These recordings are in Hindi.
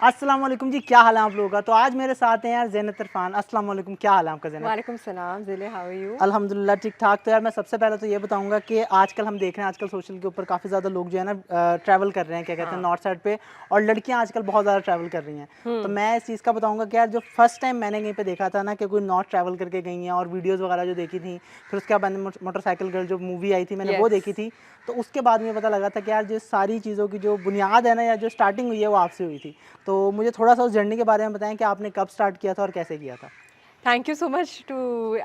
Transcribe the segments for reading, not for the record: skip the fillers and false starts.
अस्सलाम वालेकुम जी, क्या हाल है आप लोगों का। तो आज मेरे साथ हैं यार ज़ैनत इरफान। अस्सलाम वालेकुम, क्या हाल है आपका ज़ैनत? वालेकुम सलाम ज़िले, हाउ आर यू? अल्हम्दुलिल्लाह ठीक ठाक। तो यार मैं सबसे पहले तो ये बताऊंगा कि आजकल हम देख रहे हैं, आजकल सोशल के ऊपर काफ़ी ज़्यादा लोग जो है ना ट्रैवल कर रहे हैं, क्या कहते हैं, हाँ। नॉर्थ साइड पे। और लड़कियां आजकल बहुत ज़्यादा ट्रैवल कर रही हैं। तो हुँ। मैं इस चीज़ का बताऊंगा कि यार जो फर्स्ट टाइम मैंने कहीं पे देखा था ना कि कोई नॉर्थ ट्रैवल करके गई हैं और वीडियोज़ वगैरह जो देखी थी, फिर उसके बाद मैंने मोटरसाइकिल गर्ल जो मूवी आई थी मैंने वो यस। देखी थी। तो उसके बाद मुझे पता लगा था कि यार जो सारी चीज़ों की जो बुनियाद है ना या जो स्टार्टिंग हुई है वो आपसे हुई थी। तो मुझे थोड़ा सा उस जर्नी के बारे में बताएं कि आपने कब स्टार्ट किया था और कैसे किया था। थैंक यू सो मच टू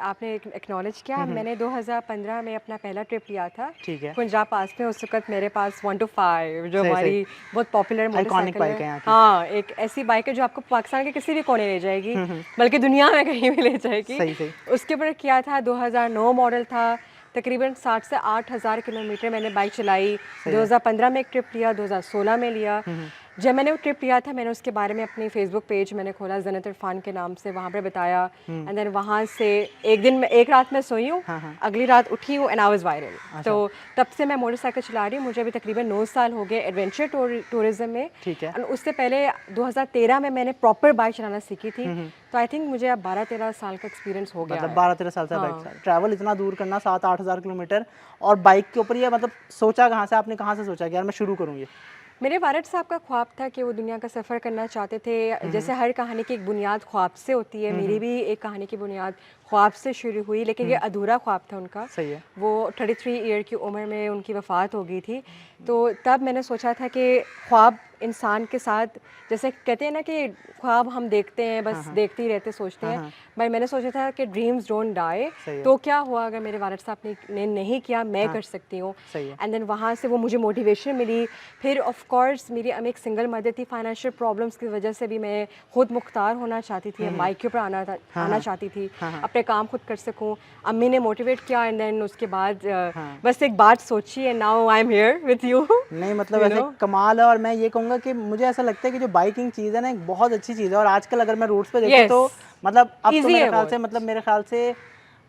आपने एक्नॉलेज किया। हम्म। मैंने 2015 में अपना पहला ट्रिप लिया था। ठीक है। पंजाब पास में उस वक़्त मेरे पास 1 टू 5 जो सही, सही। हमारी बहुत पॉपुलर आइकॉनिक मोटरसाइकिल बाइक है। है यहाँ की। हाँ, एक ऐसी बाइक है जो आपको पाकिस्तान के किसी भी कोने ले जाएगी, हुँ। बल्कि दुनिया में कहीं भी ले जाएगी। सही, सही। उसके ऊपर किया था, 2009 मॉडल था। तकरीबन 60 से 8000 किलोमीटर मैंने बाइक चलाई। सही है। 2015 में एक ट्रिप लिया, 2016 में लिया। हुँ। जब मैंने वो ट्रिप लिया था, मैंने उसके बारे में अपनी फेसबुक पेज मैंने खोला ज़नत इरफान के नाम से, वहाँ पे बताया। हुँ। एंड देन वहाँ से एक रात मैं सोई हूँ, हाँ, हाँ। अगली रात उठी हूँ एंड आई वाज़ वायरल। तो अच्छा। तब से मैं मोटरसाइकिल चला रही हूँ। मुझे अभी तकरीबन 9 साल हो गए एडवेंचर टूरिज़्म में। ठीक है। एंड उससे पहले 2013 में मैंने प्रॉपर बाइक चलाना सीखी थी। हुँ। तो आई थिंक मुझे अब 12-13 साल का एक्सपीरियंस हो गया मतलब है। 12-13 साल से बाइक हाँ। ट्रैवल इतना दूर करना 7-8 हज़ार किलोमीटर और बाइक के ऊपर, ये मतलब सोचा कहाँ से आपने, कहाँ से सोचा कि यार मैं शुरू करूँ ये? मेरे वालिद साहब का ख्वाब था कि वो दुनिया का सफ़र करना चाहते थे। जैसे हर कहानी की एक बुनियाद ख्वाब से होती है, मेरी भी एक कहानी की बुनियाद ख्वाब से शुरू हुई, लेकिन ये अधूरा ख्वाब था उनका। सही है। वो 33 ईयर की उम्र में उनकी वफ़ात हो गई थी। तो तब मैंने सोचा था कि ख्वाब इंसान के साथ, जैसे कहते हैं ना कि ख्वाब हम देखते हैं, हाँ, बस हाँ। देखते ही रहते, सोचते हाँ, हैं। हाँ। भाई मैंने सोचा था कि ड्रीम्स डोंट डाई। सही है। तो क्या हुआ अगर मेरे वालिद साहब ने नहीं किया, मैं हाँ, कर सकती हूँ। सही है। एंड देन वहाँ से वो मुझे मोटिवेशन मिली। फिर ऑफ कोर्स मेरी एक सिंगल मदर थी, फाइनेंशियल प्रॉब्लम्स की वजह से भी मैं खुद मुख्तार होना चाहती थी, माइक के ऊपर हाँ, आना हाँ। चाहती थी, हाँ, हाँ। अपने काम खुद कर सकूं। अम्मी ने मोटिवेट किया एंड देन उसके बाद हाँ। बस एक बात सोची and now I am here with you. नहीं मतलब यू ऐसे नो। कमाल है। और मैं ये कहूँगा कि मुझे ऐसा लगता है कि जो बाइकिंग चीज़ है ना एक बहुत अच्छी चीज़ है। और आजकल अगर मैं रोड्स पे देखूँ यस, तो मतलब अब तो इजी मेरे है ख़्याल बहुत। से,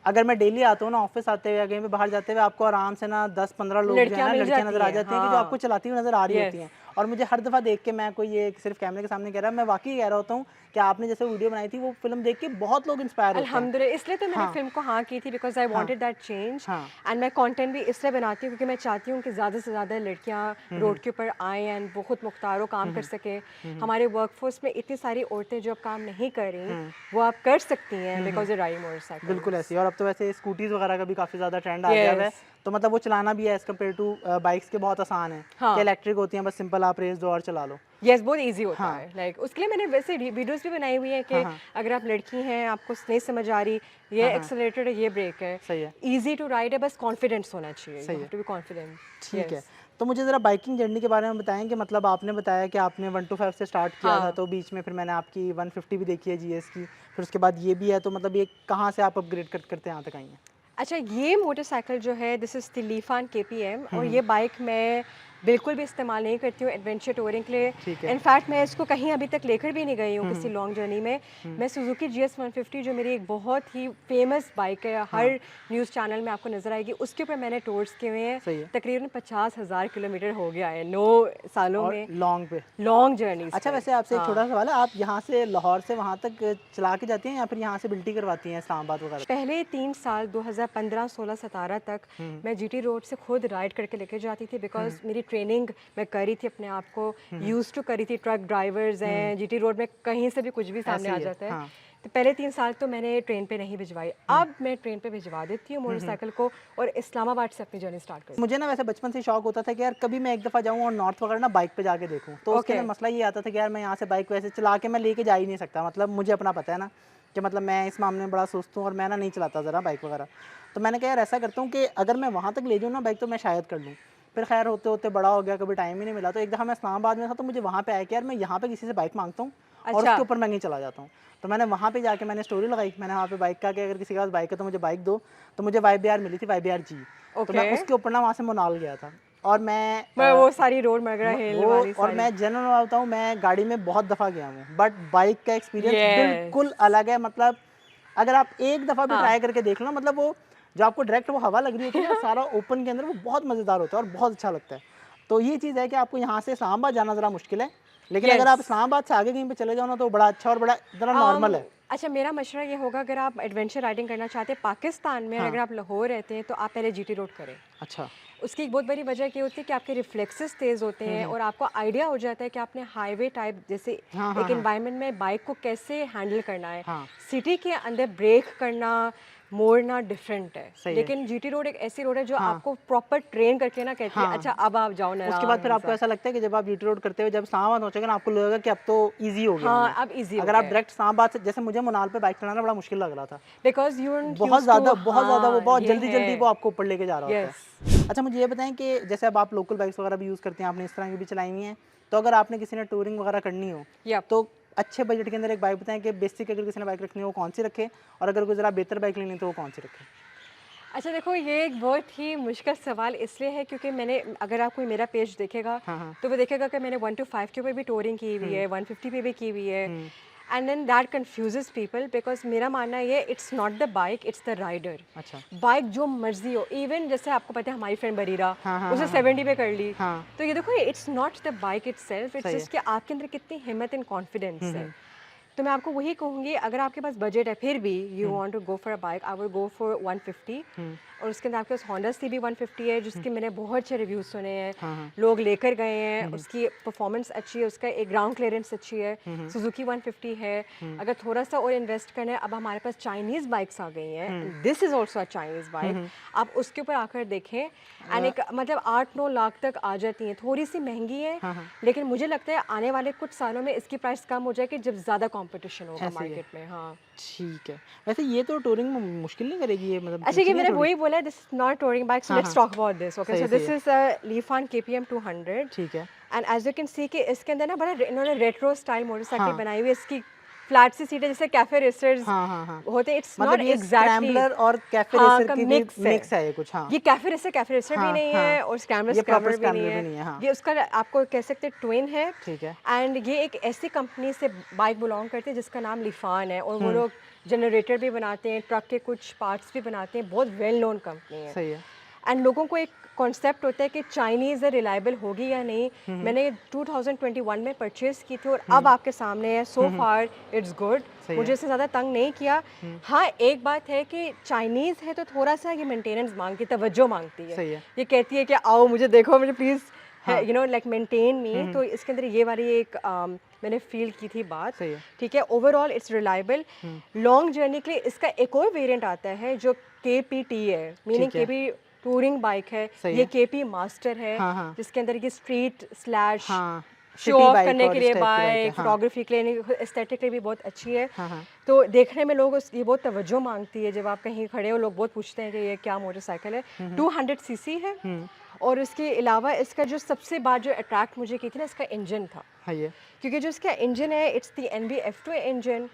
अगर मैं डेली आता हूँ ना ऑफिस आते हुए या कहीं पे बाहर जाते हुए, आपको आराम से ना 10-15 लोग जो है लड़कियां ना मिल लड़कियां जाती नज़र आ हैं, जाती हैं कि जो आपको हाँ। चलाती हुई नज़र आ रही होती यस। हैं। और मुझे हर दफ़ा देख के, मैं कोई ये सिर्फ कैमरे के सामने कह रहा है, मैं वाकई कह रहा होता हूँ कि आपने जैसे वीडियो बनाई थी वो फिल्म देख के बहुत लोग इंस्पायर होते हैं। अल्हम्दुलिल्लाह, इसलिए तो मैंने हाँ, फ़िल्म को हाँ की थी, बिकॉज़ आई हाँ, वांटेड दैट चेंज। हाँ। एंड मैं कंटेंट भी इसलिए बनाती हूँ क्योंकि मैं चाहती हूँ कि ज़्यादा से ज़्यादा लड़कियाँ रोड के ऊपर आएँ एंड वो खुद मुख्तार हो, काम कर सकें। हमारे वर्कफोर्स में इतनी सारी औरतें जो अब काम नहीं कर रही, वो आप कर सकती हैं बिकॉज़ यू राइड बिल्कुल मोटरसाइकिल्स। ऐसी है। और अब तो वैसे स्कूटीज़ वगैरह का भी काफ़ी ज़्यादा ट्रेंड आ गया हुआ है। यस। तो मतलब वो चलाना भी है एज़ कम्पेयर टू बाइक्स के बहुत आसान है कि हाँ। इलेक्ट्रिक होती हैं, बस सिंपल आप रेस दो और चला लो। यस, बहुत ईज़ी होता हाँ, है। लाइक उसके लिए मैंने वैसे वीडियोज़ भी बनाई हुई हैं हाँ, कि हाँ, अगर आप लड़की हैं, आपको नहीं समझ आ रही, ये हाँ, हाँ, एक्सेलरेटर है, ये ब्रेक है। सही है, ईज़ी टू राइड है, बस कॉन्फिडेंस होना चाहिए। यू सही हैव है। To be confident. ठीक है। यस। तो मुझे ज़रा बाइकिंग जर्नी के बारे में बताएँ कि मतलब आपने बताया कि आपने 1 टू 5 से स्टार्ट किया था, हाँ। तो बीच में फिर मैंने आपकी 150 भी देखी है जीएस की, फिर उसके बाद ये भी है, तो मतलब ये कहाँ से आप अपग्रेड करते यहाँ तक आई हैं? अच्छा, ये मोटरसाइकिल जो है दिस इज़ द लीफान केपीएम, हुँ, और हुँ। ये बाइक मैं बिल्कुल भी इस्तेमाल नहीं करती हूँ एडवेंचर टूरिंग के लिए। ठीक है। इनफैक्ट मैं इसको कहीं अभी तक लेकर भी नहीं गई हूँ हुँ, किसी हुँ, लॉन्ग जर्नी में। हुँ। मैं सुजुकी जीएस 150 जो मेरी एक बहुत ही फेमस बाइक है, हाँ, हर न्यूज़ चैनल में आपको नज़र आएगी, उसके ऊपर मैंने टूर्स किए हुए हैं। सही है। तकरीबन 50,000 किलोमीटर हो गया है 9 सालों और में, लॉन्ग पे। लॉन्ग जर्नीज़ अच्छा, पे। वैसे आपसे एक हाँ। छोटा-सा सवाल है, आप यहाँ से लाहौर से वहाँ तक चला के जाती हैं या फिर यहाँ से बिल्टी करवाती हैं इस्लामाबाद वगैरह तक? पहले 3 साल 2015, 16, 17 तक हुँ, मैं जीटी रोड से खुद राइड करके लेके जाती थी, हुँ, बिकॉज़ मेरी ट्रेनिंग मैं करी थी अपने आप को, हुँ, यूज़्ड टू करी थी। ट्रक ड्राइवर्स हुँ, हैं, जीटी रोड में कहीं से भी कुछ भी सामने ऐसे आ ही है। जाता है। हाँ। तो पहले 3 साल तो मैंने ट्रेन पे नहीं भिजवाई। हुँ, अब मैं ट्रेन पे भिजवा देती हूँ हुँ, हुँ। मोटरसाइकिल को और इस्लामाबाद से अपनी जर्नी स्टार्ट करती मुझे ना वैसे बचपन से ही शौक होता था कि यार कभी मैं एक दफ़ा जाऊँ और नॉर्थ वगैरह ना बाइक पे जाके देखूँ। तो हूँ। उसके ओके। अंदर मसला ये आता था कि यार मैं यहाँ से बाइक वैसे चला के मैं लेके जा ही नहीं सकता। मतलब मुझे अपना पता है ना कि मतलब मैं इस मामले में बड़ा सुस्त हूँ और मैं ना नहीं चलाता ज़रा बाइक वगैरह। तो मैंने कहा यार ऐसा करता हूँ कि अगर मैं वहाँ तक ले जाऊँ ना बाइक, तो मैं शायद कर लूँ। फिर खैर होते-होते बड़ा हो गया, कभी टाइम ही नहीं मिला। तो एक दफ़ा मैं इस्लामाबाद में था, तो मुझे वहाँ पे आया कि यार मैं यहाँ पे किसी से बाइक माँगता हूँ और अच्छा। उसके ऊपर मैं कहीं चला जाता हूँ। तो मैंने वहाँ पे जाके मैंने स्टोरी लगाई। मैंने वहाँ पे बाइक का कि अगर किसी के पास बाइक है तो मुझे बाइक दो। तो मुझे YBR मिली थी, YBR G। तो मैं ओके। उसके ऊपर ना वहाँ से मुनाल गया था। और मैं मैं वो सारी रोड मगरा म हिल वो वाली और सारी। मैं जेन्युइन बात बताऊँ, मैं गाड़ी में बहुत दफ़ा गया हूँ, बट बाइक का एक्सपीरियंस यस। बिल्कुल अलग है। मतलब अगर आप एक दफ़ा भी हाँ। ट्राई करके देख लो ना, मतलब वो जो आपको डायरेक्ट वो हवा लग रही होती है ना, सारा ओपन के अंदर, वो बहुत मज़ेदार होता है और बहुत अच्छा लगता है। तो ये चीज़ है कि आपको यहाँ से इस्लामाबाद जाना ज़रा मुश्किल है। लेकिन अगर आप इस्लामाबाद से आगे कहीं पे चले जाओ ना तो बड़ा अच्छा और बड़ा इतना नॉर्मल है। अच्छा, मेरा मशवरा ये होगा, अगर आप एडवेंचर राइडिंग करना चाहते हैं पाकिस्तान में, अगर आप लाहौर रहते हैं तो आप पहले जीटी रोड करें। अच्छा। उसकी एक बहुत बड़ी वजह ये होती है कि आपके रिफ्लेक्सेस तेज़ होते हैं और आपको आइडिया हो जाता है कि आपने हाईवे टाइप जैसे एक एनवायरनमेंट में बाइक को कैसे हैंडल करना है। सिटी के अंदर ब्रेक करना, मोड़ना डिफरेंट है, लेकिन जीटी रोड एक ऐसी रोड है जो आपको प्रॉपर ट्रेन करके ना कहती है अच्छा अब आप जाओ ना। उसके बाद फिर आपको ऐसा लगता है कि जब आप जीटी रोड करते हुए जब इस्लामाबाद पहुंचेगा ना, आपको लगेगा कि अब तो इजी हो गया। हाँ, अब इजी अगर आप डायरेक्ट इस्लामाबाद से, जैसे मुझे मुनाल पे बाइक चलाना बड़ा मुश्किल लग रहा था, बिकॉज यू बहुत ज़्यादा वो बहुत जल्दी जल्दी वो आपको ऊपर लेके जा रहा होता है। अच्छा, मुझे ये बताएं कि जैसे अब आप लोकल बाइक्स वगैरह भी यूज़ करते हैं, आपने इस तरह की भी चलाई हुई हैं, तो अगर आपने किसी ने टूरिंग वगैरह करनी हो तो अच्छे बजट के अंदर एक बाइक बताएं कि बेसिक अगर किसी ने बाइक रखनी हो वो कौन सी रखे, और अगर कोई ज़रा बेहतर बाइक लेनी तो वो कौन सी रखे? अच्छा देखो, ये एक बहुत ही मुश्किल सवाल इसलिए है क्योंकि मैंने, अगर आप कोई मेरा पेज देखेगा तो वो देखेगा कि मैंने 1 to 5 के ऊपर भी टूरिंग की हुई है, 150 पे भी की हुई है, and then that confuses people because मेरा मानना ये it's not the bike, it's the rider. अच्छा। बाइक जो मर्जी हो, इवन जैसे आपको पता है हमारी फ्रेंड बरीरा, उसने 70 पे कर ली, तो ये देखो it's not the bike itself, it's just कि आपके अंदर कितनी हिम्मत एंड कॉन्फिडेंस है। तो मैं आपको वही कहूँगी, अगर आपके पास बजट है फिर भी you want to go for a bike, I will go for 150, और उसके अंदर आपके पास होंडा CB 150 है जिसके मैंने बहुत अच्छे रिव्यूज़ सुने हैं, लोग लेकर गए हैं, उसकी परफॉर्मेंस अच्छी है, उसका एक ग्राउंड क्लियरेंस अच्छी है। सुजुकी 150 है। अगर थोड़ा सा और इन्वेस्ट करना है, अब हमारे पास चाइनीज़ बाइक्स आ गई हैं, this is also a Chinese bike, आप उसके ऊपर आकर देखें, एंड एक मतलब 8-9 लाख तक आ जाती हैं, थोड़ी सी महंगी है, लेकिन मुझे लगता है आने वाले कुछ सालों में इसकी प्राइस कम हो जाएगी जब ज़्यादा कंपटीशन होगा मार्केट में। हाँ ठीक है। वैसे ये तो टूरिंग में मुश्किल नहीं करेगी ये, मतलब अच्छा कि मैंने वही बोला, this is not touring bike, so let's talk about this. Okay, so this is a Lifan KPM 200। ठीक है। And as you can see कि इसके अंदर ना बड़ा इन्होंने रेट्रो स्टाइल मोटरसाइकिल बनाई हुई है, इसकी फ्लैट सी सीटें जैसे कैफे रेसर्स होते हैं, इट्स नॉट एग्जैक्टली स्क्रैम्बलर और कैफे रेसर की मिक्स है ये कुछ। ये कैफे रेसर भी नहीं है और स्क्रैम्बलर भी नहीं है, ये उसका आप कह सकते हैं ट्विन है। ठीक है। एंड ये एक ऐसी कंपनी से बाइक बिलोंग करती है जिसका नाम लीफान है, और वो लोग जनरेटर भी बनाते हैं, ट्रक के कुछ पार्ट्स भी बनाते हैं, बहुत वेल नोन कंपनी है। सही है। एंड लोगों को एक कॉन्सेप्ट होता है कि चाइनीज़ रिलायबल होगी या नहीं। मैंने 2021 में परचेज़ की थी और अब आपके सामने है, सो फार इट्स गुड, मुझे इससे ज़्यादा तंग नहीं किया। हाँ, एक बात है कि चाइनीज़ है तो थोड़ा सा ये मेंटेनेंस मांगती है, तवज्जो मांगती है। सही है। ये कहती है कि आओ मुझे देखो, मुझे please you know like maintain me, तो इसके अंदर ये वाली एक मैंने फील की थी बात। ठीक है, overall it's reliable. Long journey के लिए इसका एक और वेरिएंट आता है जो KPT है, मीनिंग KP टूरिंग बाइक है, ये KP मास्टर है, जिसके अंदर ये स्ट्रीट स्लैश शो ऑफ करने के लिए बाइक, फोटोग्राफी के लिए, एस्थेटिकली भी बहुत अच्छी है। तो देखने में लोग ये बहुत तवज्जो मांगती है, जब आप कहीं खड़े हो लोग बहुत पूछते हैं कि ये क्या मोटरसाइकिल है। 200 cc है, और इसके अलावा इसका जो सबसे बात जो अट्रैक्ट मुझे की थी ना, इसका इंजन था। क्योंकि जो इसका इंजन है it's the NB F2 engine.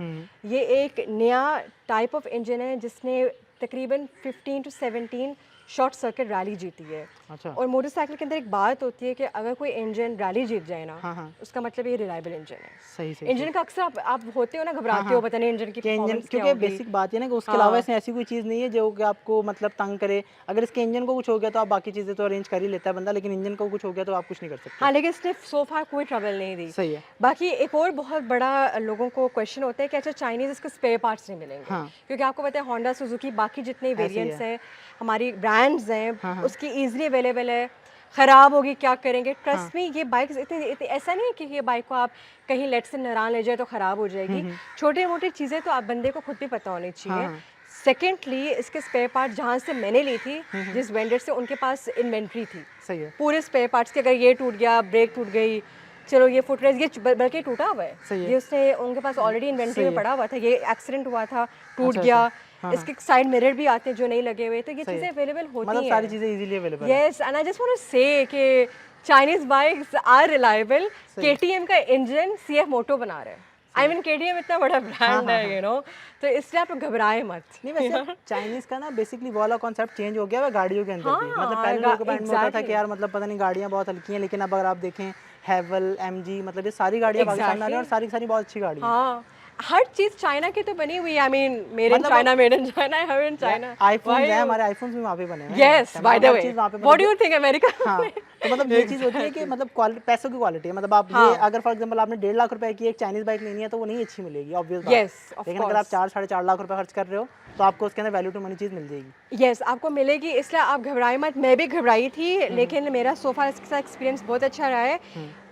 ये एक नया टाइप ऑफ इंजन है जिसने तकरीबन 15 to 17 शॉर्ट सर्किट रैली जीती है। अच्छा। और मोटरसाइकिल के अंदर एक बात होती है कि अगर कोई इंजन रैली जीत जाए ना, उसका मतलब ये रिलायबल इंजन है। सही इंजन का अक्सर आप होते हो ना, घबराते हो, पता नहीं इंजन की परफॉर्मेंस क्या क्योंकि बेसिक बात है ना कि उसके अलावा ऐसी कोई चीज़ नहीं है जो कि आपको मतलब तंग करे। अगर इसके इंजन को कुछ हो गया तो आप बाकी चीज़ें तो अरेंज कर ही लेता है बंदा, लेकिन इंजन को कुछ हो गया तो आप कुछ नहीं कर सकते। हाँ, लेकिन इसने सो फार कोई ट्रबल नहीं दी। सही है। बाकी एक और बहुत बड़ा लोगों को क्वेश्चन होता है कि अच्छा चाइनीज़ इसके स्पेयर पार्ट्स नहीं मिलेंगे। क्योंकि आपको पता है होंडा, सुजुकी, बाकी जितने वेरिएंट्स हैं, हमारी ब्रांड्स हैं, उसकी ईजिली अवेलेबल है। ख़राब होगी क्या करेंगे? ट्रस्ट मी, ये बाइक इतनी ऐसा नहीं है कि ये बाइक को आप कहीं लेट से नाराज ले जाए तो ख़राब हो जाएगी। छोटे मोटी चीज़ें तो आप बंदे को खुद भी पता होनी चाहिए। सेकेंडली, इसके स्पेयर पार्ट जहाँ से मैंने ली थी, जिस वेंडर से, उनके पास इन्वेंट्री थी। सही है। पूरे स्पेयर पार्ट्स के, अगर ये टूट गया, ब्रेक टूट गई, चलो ये फुटरेस्ट, ये बल्कि टूटा हुआ है, ये उसने उनके पास ऑलरेडी इन्वेंट्री में पड़ा हुआ था, ये एक्सीडेंट हुआ था, टूट गया। इसके साइड मिरर भी आते हैं जो नहीं लगे हुए, तो ये चीज़ें अवेलेबल होती हैं, मतलब सारी चीज़ें इजीली अवेलेबल हैं। Yes, and I just want to say कि Chinese bikes are reliable. KTM का इंजन CF मोटो बना रहा है। आई मीन KTM इतना बड़ा ब्रांड है, यू नो, तो इसलिए आप घबराए मत। नहीं, वैसे चाइनीज़ का ना बेसिकली वो वाला कॉन्सेप्ट चेंज हो गया है गाड़ियों के अंदर भी। मतलब पहले लोगों के माइंड में होता था कि यार मतलब पता नहीं गाड़ियाँ बहुत हल्की हैं, लेकिन अब अगर आप देखें हैवल, MG, मतलब ये सारी गाड़ियाँ पाकिस्तान में आ रही हैं और सारी सारी बहुत अच्छी गाड़ी है। हाँ, हर चीज़ चाइना की तो बनी हुई है। I mean made in China, made in China, I have in China. IPhone है, हमारे आईफोन्स भी वहाँ पे बने हैं। Yes, by the way, what do you think America? तो मतलब ये चीज़ होती है कि मतलब पैसों की क्वालिटी है, मतलब आप ये हाँ। अगर फॉर एग्जांपल आपने 1.5 लाख रुपए की एक चाइनीज़ बाइक लेनी है तो वो नहीं अच्छी मिलेगी, ऑब्वियस बात है। यस, ऑफ लेकिन अगर आप कोर्स। 4 साढ़े 4 लाख रुपए खर्च कर रहे हो तो आपको उसके अंदर वैल्यू टू मनी चीज़ मिल जाएगी। यस, आपको मिलेगी, इसलिए आप घबराए मत। मैं भी घबराई थी, लेकिन मेरा सो फार इसके साथ एक्सपीरियंस बहुत अच्छा रहा है।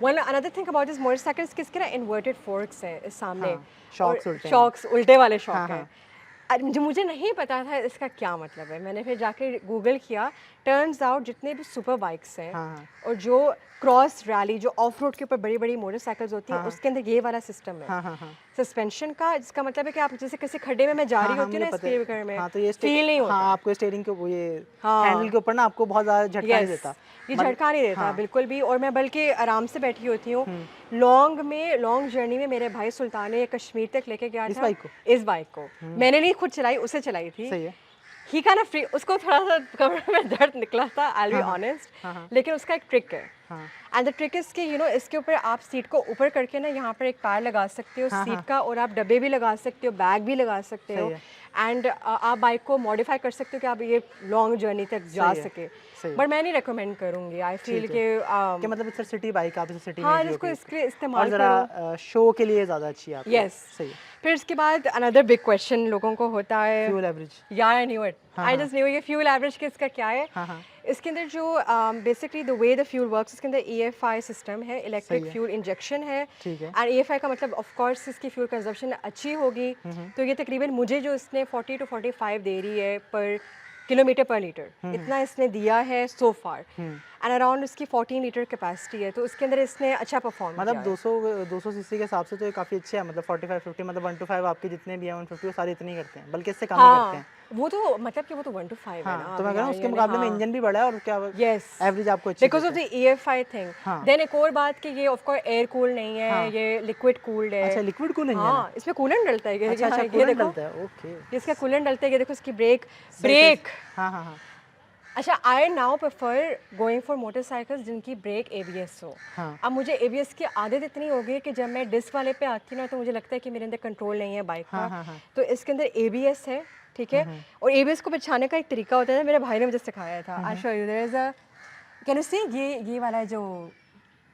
One another thing about this motorcycles कि इसके ना इन्वर्टेड फोर्क्स हैं इस सामने, हाँ, और शॉक्स उल्टे हैं। शॉक्स उल्टे वाले हाँ, शॉक हैं। हाँ। जो मुझे नहीं पता था इसका क्या मतलब है, मैंने फिर जाके गूगल किया। टर्न्स आउट जितने भी सुपर बाइक्स हैं हाँ, हाँ। और जो क्रॉस रैली, जो ऑफ रोड के ऊपर बड़ी बड़ी मोटरसाइकिल्स होती हैं, उसके अंदर ये वाला सिस्टम है हाँ, हाँ, हाँ। सस्पेंशन का, जिसका मतलब है कि आप जैसे किसी खड्डे में मैं जा रही हाँ, होती हूँ मुझे ना पता है। स्पीड ब्रेकर में, हाँ, तो ये फील नहीं होता। हाँ, आपको स्टीयरिंग के वो ये हैंडल हाँ, के ऊपर ना आपको बहुत ज़्यादा झटका नहीं यस, देता। ये मतलब झटका नहीं देता हाँ। बिल्कुल भी, और मैं बल्कि आराम से बैठी होती हूँ। लॉन्ग जर्नी में मेरे भाई सुल्तान ने कश्मीर तक लेके गया इस था बाइक को? इस बाइक को। मैंने नहीं खुद चलाई, उसे चलाई थी। सही है। ही काइंड ऑफ फ्री, उसको थोड़ा सा कमर में दर्द निकला था, आई बी हाँ, हाँ। ऑनेस्ट। हाँ, हाँ। लेकिन उसका एक ट्रिक है, हाँ। एंड द ट्रिक इज कि इसके ऊपर आप सीट को ऊपर करके ना यहाँ पर एक पैर लगा सकते हो हाँ, सीट हाँ। का, और आप डब्बे भी लगा सकते हो, बैग भी लगा सकते सही हो, है। एंड आप बाइक को मॉडिफाई कर सकते हो कि आप ये लॉन्ग जर्नी तक जा सही है। सके। सही है। बट मैं नहीं रिकमेंड करूँगी, आई फील ठीक है। कि कि मतलब इट्स सिटी बाइक, आप इसे सिटी में हाँ, यूज़ जिसको करो इसके और इस्तेमाल ज़रा करो। शो के लिए ज़्यादा अच्छी है आपके लिए। यस। सही है। फिर उसके बाद अनदर बिग क्वेश्चन लोगों को होता है, फ्यूल एवरेज। यार आई न्यू इट, हाँ, आई हाँ। जस्ट न्यू ये फ्यूल एवरेज कि इसका क्या है। हाँ, हाँ। इसके अंदर जो basically the way the fuel works, इसके अंदर EFI सिस्टम है, इलेक्ट्रिक सही है। फ्यूल इंजेक्शन है। ठीक है। एंड EFI का मतलब ऑफ कोर्स इसकी फ्यूल कंजप्शन अच्छी होगी, तो ये तकरीबन मुझे जो इसने 40 to 45 दे रही है पर किलोमीटर पर लीटर, इतना इसने दिया है सो फार। एंड अराउंड उसकी 14 लीटर कैपेसिटी है, तो उसके अंदर इसने अच्छा परफॉर्म किया मतलब है। 200 सीसी के हिसाब से तो ये काफ़ी अच्छे है, मतलब 45-50, मतलब 1 to 5 आपके जितने भी हैं 150 वो सारे इतने ही करते हैं, बल्कि इससे कम ही करते हैं। हाँ, वो तो मतलब कि वो तो 1 to 5 है हाँ, ना तो अब मैं कह रहा हूँ यार, उसके मुकाबले में इंजन भी बड़ा है और क्या यस, एवरेज आपको अच्छी बिकॉज ऑफ देता द है। EFI thing. हाँ। देन एक और बात कि ये ऑफ कोर्स एयर कूल नहीं है, हाँ। ये लिक्विड कूल्ड है। अच्छा, लिक्विड कूल इंजन है। हाँ, इसमें कूलेंट डलता है, अच्छा, अच्छा, ये कूलेंट देखो, डलता है। ओके। ये इसका कूलेंट डलता है, ये देखो इसकी ब्रेक सही, सही। ब्रेक हाँ, हाँ, हाँ। अच्छा, I now prefer going for motorcycles जिनकी ब्रेक ABS हो। हाँ। अब मुझे ABS की आदत इतनी हो गई है कि जब मैं डिस्क वाले पे आती हूँ ना, तो मुझे लगता है कि मेरे अंदर कंट्रोल नहीं है बाइक हाँ, का। हाँ, हाँ। तो इसके अंदर ABS है, ठीक है, और ABS को बिछाने का एक तरीका होता है, मेरे भाई ने मुझे सिखाया था। I show you, there is a, can you see, ये वाला जो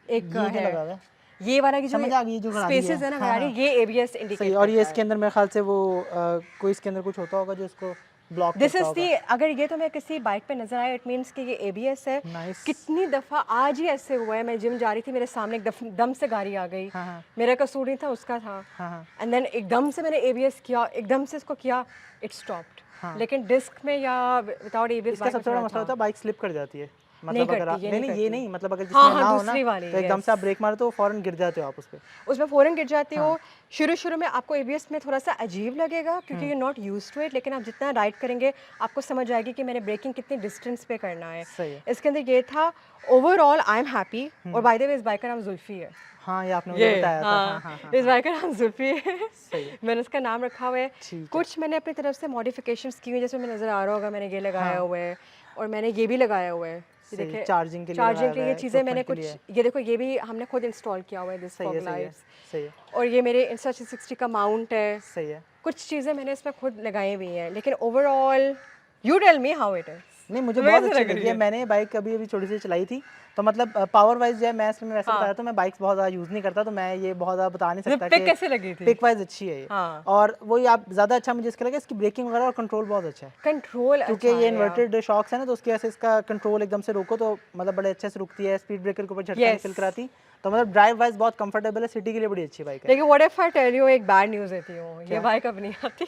एक ये क्या है, लगा हुआ है? ये वाला की जो समझ आ गई, जो गरारी है। स्पेसेस है ना हाँ, गरारी, हाँ। ये ABS सही, इंडिकेट और ये करता इसके है। अंदर मेरे ख्याल से वो कोई इसके अंदर कुछ होता होगा जो इसको ब्लॉक दिस करता इज होगा। दी, अगर ये तो मैं किसी बाइक पे नजर आया, इट मीन्स कि ये ABS है। नाइस। कितनी दफ़ा आज ही ऐसे हुआ है, मैं जिम जा रही थी, मेरे सामने दम से गाड़ी आ गई। हाँ, हाँ। मेरा कसूर नहीं था, उसका था। हाँ, हाँ। एंड देन एकदम से मैंने ABS किया, एकदम से इसको किया, इट स्टॉप्ड। हाँ। लेकिन डिस्क में या विदाउट ABS इसका बाइक में सबसे बड़ा थोड़ा मसला था। होता है बाइक स्लिप कर जाती है, नहीं मतलब अगर करती, आप ये नहीं नहीं नहीं ये करती। नहीं, मतलब अगर हाँ जिसमें हाँ, ना हो ना दूसरी वाली, तो एकदम यस, से आप ब्रेक मारो तो फौरन गिर जाते हो आप उस पे। उसमें फ़ौरन गिर जाती हो। हाँ। शुरू में आपको ABS में थोड़ा सा अजीब लगेगा क्योंकि you not used to it, लेकिन आप जितना राइड करेंगे आपको समझ आएगी कि मैंने ब्रेकिंग कितनी डिस्टेंस पे करना है। सही है। इसके अंदर ये था। Overall I am happy. और बाय द वे इस बाइक का नाम जुल्फी है। हाँ, ये आपने मुझे बताया था। हाँ, हाँ, हाँ, इस हाँ। बाइक का नाम जुल्फी है। सही है। मैंने इसका नाम रखा हुआ है। ठीक है। कुछ मैंने अपनी तरफ से मॉडिफिकेशंस की हुई, जैसे मैं नज़र आ रहा होगा, मैंने ये लगाया हाँ। हुआ है और मैंने ये भी लगाया हुआ है। ये सही, देखिए, चार्जिंग के लिए चार्जिंग लगाया के हुआ लिए ये है, चीज़ें मैंने इक्विपमेंट के कुछ, लिए। ये देखो, ये भी हमने खुद इंस्टॉल किया हुआ है, दिस सही है, फॉग सही है, लाइट्स। सही है, और ये मेरे Insta360 का माउंट है। सही है। कुछ चीज़ें मैंने इसमें खुद लगाई हुई हैं, लेकिन overall you tell me how it is. नहीं, मुझे बहुत अच्छी लगी है। मैंने बाइक अभी छोटी सी चलाई थी, तो मतलब पावर वाइज जो है, मैं इसमें वैसे बता रहा था, मैं बाइक्स बहुत ज़्यादा यूज़ नहीं करता, तो मैं ये बहुत ज़्यादा बता नहीं सकता पिक कि कैसे लगी थी? पिक वाइज अच्छी है ये। हाँ। और वही आप ज़्यादा अच्छा मुझे इसका लगा, इसकी ब्रेकिंग वगैरह और कंट्रोल बहुत अच्छा है, कंट्रोल क्योंकि अच्छा ये है इन्वर्टेड शॉक्स है ना, तो उसकी वजह से इसका कंट्रोल एकदम से रोको तो मतलब बड़े अच्छे से रुकती है, स्पीड ब्रेकर के ऊपर झटका नहीं फील कराती, तो मतलब ड्राइव वाइज बहुत कंफर्टेबल है, सिटी के लिए बड़ी अच्छी बाइक है। लेकिन what if I tell you, एक बैड न्यूज़ देती हूँ, ये बाइक अब नहीं आती।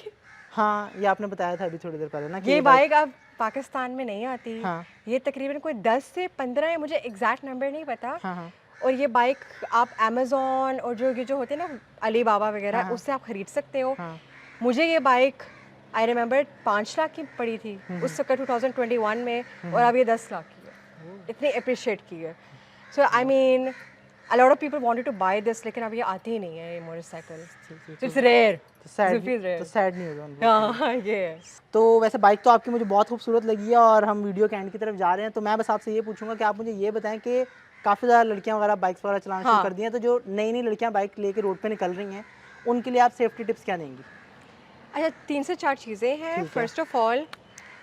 हाँ, ये आपने बताया था अभी थोड़ी देर पहले ना कि ये बाइक अब पाकिस्तान में नहीं आती। हाँ। ये तकरीबन कोई 10 से 15 है, मुझे एग्जैक्ट नंबर नहीं पता। हाँ, हाँ। और ये बाइक आप अमेज़ॉन और ये जो होते हैं ना अली बाबा वगैरह, हाँ। उससे आप खरीद सकते हो। हाँ। मुझे ये बाइक आई रिमेंबर 5 लाख की पड़ी थी उस वक्त 2021 में, और अब ये 10 लाख की है। इतनी अप्रिशिएट की है। So I mean a lot of people wanted to buy this, लेकिन अब ये आती ही नहीं है ये मोटरसाइकिल। It's rare. तो सैड न्यूज़ ऑन। हाँ, ये है। तो वैसे बाइक तो आपकी मुझे बहुत खूबसूरत लगी है, और हम वीडियो के एंड की तरफ जा रहे हैं, तो मैं बस आपसे ये पूछूंगा कि आप मुझे ये बताएं कि काफ़ी ज़्यादा लड़कियां वगैरह बाइक्स वगैरह चलाना शुरू कर दी हैं, तो जो नई नई लड़कियां बाइक लेके रोड पे निकल रही हैं, उनके लिए आप सेफ्टी टिप्स क्या देंगी? अच्छा, 3 से 4 चीज़ें हैं। First of all,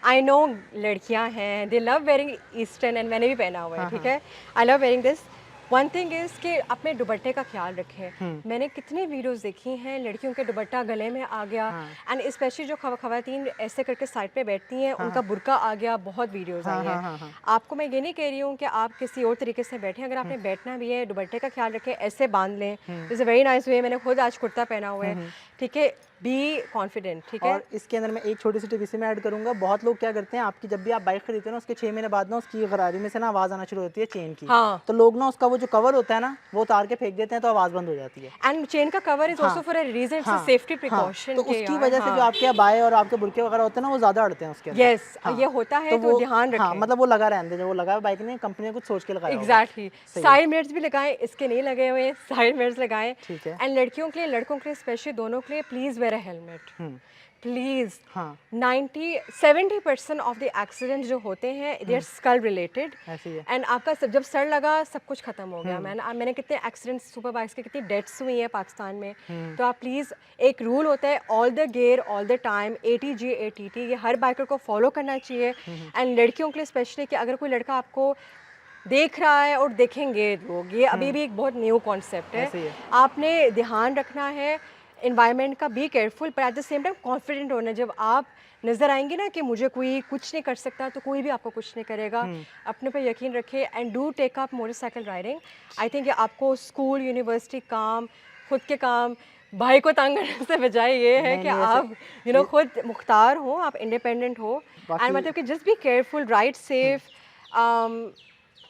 I know लड़कियां हैं, दे लव वेयरिंग ईस्टर्न, एंड मैंने भी पहना हुआ है, ठीक है, I love wearing this. One thing is कि अपने दुपट्टे का ख्याल रखें। मैंने कितनी वीडियोस देखी हैं, लड़कियों के दुपट्टा गले में आ गया, एंड स्पेशली जो खवातीन ऐसे करके साइड पे बैठती हैं, उनका बुर्का आ गया, बहुत वीडियोस आई हैं। आपको मैं ये नहीं कह रही हूँ कि आप किसी और तरीके से बैठें, अगर आपने बैठना भी है दुपट्टे का ख्याल रखें, ऐसे बांध लें। Is a very nice way, मैंने खुद आज कुर्ता पहना हुआ है, ठीक है, बी कॉन्फिडेंट, ठीक है। और इसके अंदर मैं एक छोटी सी टिप इसी में ऐड करूंगा, बहुत लोग क्या करते हैं, आपकी जब भी आप बाइक खरीदते हैं ना, उसके 6 महीने बाद ना उसकी गरारी में से ना आवाज़ आना शुरू होती है चेन की। हाँ, तो लोग ना उसका वो जो कवर होता है ना, वो उतार के फेंक देते हैं, तो आवाज़ बंद हो जाती है। एंड चेन का cover is also for a reason, it's a safety precaution. तो उसकी वजह से जो आपके बाएं और आपके बुरके वगैरह होते हैं ना, वो ज़्यादा अड़ते हैं उसके अंदर। यस, ये होता है, तो ध्यान हाँ, रखें। मतलब वो लगा रहने दे, जो वो लगा है बाइक ने, कंपनी ने कुछ सोच के लगाया होगा। एग्जैक्टली, साइड मिरर्स भी लगाएं, इसके नहीं लगे हुए, साइड मिरर्स लगाएं। ठीक है। एंड लड़कियों के लिए, लड़कों के लिए स्पेशली, दोनों के लिए please wear a helmet, please. हाँ, 70% ऑफ द एक्सीडेंट जो होते हैं दे आर स्कल रिलेटेड, ऐसे ही है। एंड आपका जब सर लगा सब कुछ खत्म हो गया। मैंने कितने एक्सीडेंट्स, सुपर बाइक्स के कितनी डेथ्स हुई हैं पाकिस्तान में। तो आप प्लीज़, एक रूल होता है, all the gear all the time, ATG ATT, ये हर बाइकर को फॉलो करना चाहिए। एंड लड़कियों के लिए स्पेशली, कि अगर कोई लड़का आपको देख रहा है और देखेंगे लोग, ये अभी भी एक बहुत न्यू कॉन्सेप्ट है, ऐसे ही है। आपने ध्यान रखना है इन्वायरमेंट का, बी केयरफुल, पर at the same time confident होना। जब आप नज़र आएंगे ना कि मुझे कोई कुछ नहीं कर सकता, तो कोई भी आपको कुछ नहीं करेगा। अपने पे यकीन रखें, and do take up motorcycle riding. I think आपको स्कूल, यूनिवर्सिटी, काम, खुद के काम, भाई को तंग करने से बजाय ये है नहीं, कि नहीं, आप खुद मुख्तार हो, आप इंडिपेंडेंट हो, एंड मतलब कि just be careful, ride safe.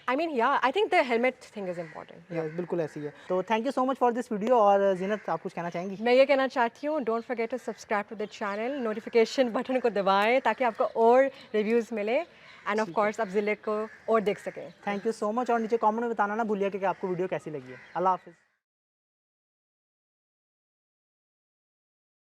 I mean, yeah, I think the helmet thing is important. Yes, बिल्कुल ऐसी है। तो thank you so much for this video. और जीनत, आप कुछ कहना चाहेंगी? मैं ये कहना चाहती हूँ, don't forget to subscribe to the channel, notification button को दबाएं ताकि आपको और रिव्यूज़ मिले, एंड ऑफ कोर्स आप ज़िले को और देख सकें। Thank you so much. और नीचे कमेंट में बताना ना भूलिए कि आपको वीडियो कैसी लगी है। अल्लाह हाफिज़।